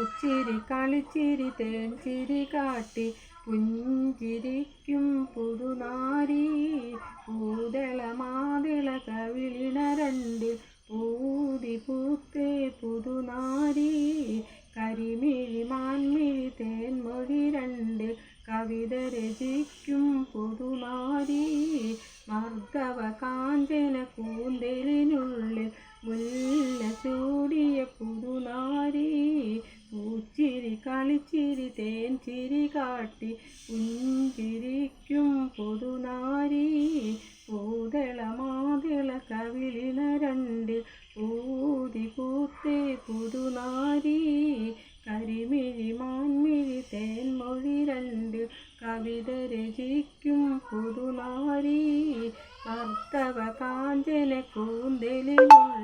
പൂച്ചിരി കളിച്ചിരി തേൻ ചിരി കാട്ടി പുഞ്ചിരിക്കും പുതുനാരി പൂതള മാതള കവിളിണ രണ്ട് പൂതി പൂത്തേ പുതുനാരി കരിമിഴി മാൻമിഴി തേൻമൊഴി രണ്ട് കവിത രചിക്കും പുതുനാരി മർദ്ദവ കാഞ്ചന കൂന്തലിനുള്ളിൽ മുല്ല ചൂടിയ പുതുനാരി പൂച്ചിരി കളിച്ചിരി തേൻ ചിരി കാട്ടി പുഞ്ചിരിക്കും പുതുനാരി പൂതള മാതള കവിളിണ രണ്ട് പൂതി പൂത്തേ പുതുനാരി കരിമിഴി മാൻമിഴി തേൻമൊഴി രണ്ട് കവിത രചിക്കും പുതുനാരി മർദ്ദവ കാഞ്ചന കൂന്തലിനുള്ളിൽ